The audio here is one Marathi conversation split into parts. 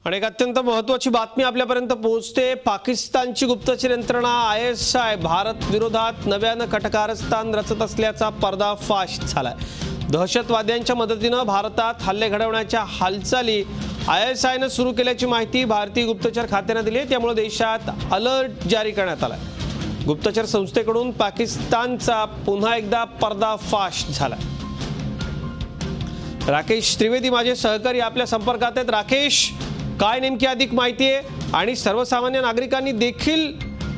आणि एक अत्यंत महत्त्वाची बातमी आपल्यापर्यंत पोहोचते। पाकिस्तानची गुप्तचर यंत्रणा ISI भारत विरोधात नव्याने कटकारस्थान रचत असल्याचा पर्दाफाश झालाय। दहशतवाद्यांच्या मदतीने भारतात हल्ले घडवण्याच्या हालचाली ISI ने सुरू केल्याची माहिती भारतीय गुप्तचर खात्याने दिली आहे। त्यामुळे देशात अलर्ट जारी करण्यात आलाय। गुप्तचर संस्थेकडून पाकिस्तानचा पुन्हा एकदा पर्दाफाश झालाय। राकेश त्रिवेदी माझे सहकारी आपल्या संपर्कात आहेत। राकेश, काय नेमकी अधिक माहिती आहे आणि सर्वसामान्य नागरिकांनी देखील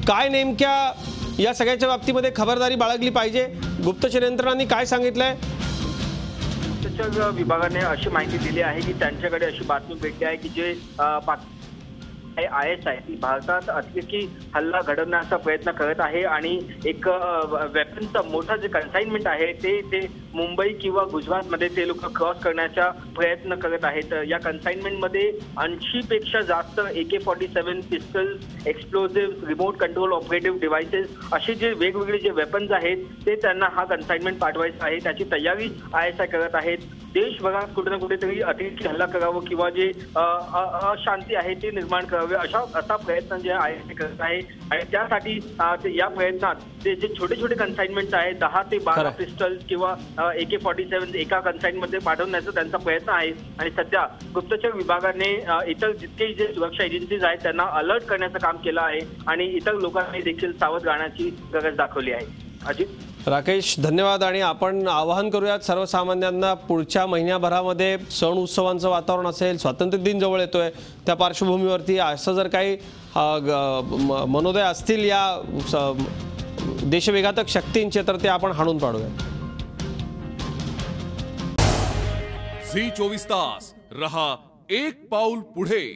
काय नेमक्या या सगळ्याच्या बाबतीमध्ये खबरदारी बाळगली पाहिजे? गुप्तचर यंत्रणांनी काय सांगितलंय? गुप्तचर विभागाने अशी माहिती दिली आहे की त्यांच्याकडे अशी बातमी भेटली आहे की जे ISI भारतात अतिरेकी हल्ला घडवण्याचा प्रयत्न करत आहे आणि एक वेपनचं मोठं जे कन्साइनमेंट आहे ते मुंबई किंवा गुजरातमध्ये ते लोक क्रॉस करण्याचा प्रयत्न करत आहेत। या कन्साइनमेंटमध्ये 80 पेक्षा जास्त AK-47 pistols, explosive, remote control operative devices असे जे वेगवेगळे जे वेपन्स आहेत ते त्यांना हा कन्साइनमेंट पाठवायचा आहे। त्याची तयारी ISI करत आहेत। देशभरात कुठे ना कुठेतरी अतिरेकी हल्ला करावं किंवा जे अशांती आहे ते निर्माण करावे असा प्रयत्न जे ISI करत आहे। आणि त्यासाठी या प्रयत्नात ते जे छोटे छोटे कन्साइनमेंट आहेत 10 ते 12 पिस्टल्स किंवा AK-47 एका कन्साइनमेंटमध्ये पाठवण्याचा त्यांचा प्रयत्न आहे। आणि सध्या गुप्तचर विभागाने इतर जितके जे सुरक्षा एजन्सीज आहेत त्यांना अलर्ट करण्याचं काम केलं आहे आणि इतर लोकांनी देखील सावध राहण्याची गरज दाखवली आहे। अजित, राकेश धन्यवाद। आणि आपण आवाहन करूयात सर्वसामान्यांना, पुढच्या महिन्याभरामध्ये सण उत्सवांचं वातावरण असेल, स्वातंत्र्य दिन जवळ येतोय, त्या पार्श्वभूमीवरती असं जर काही मनोदय असतील या देशविघातक शक्तींचे तर ते आपण हाणून पाडूया। झी 24 तास रहा एक पाऊल पुढे।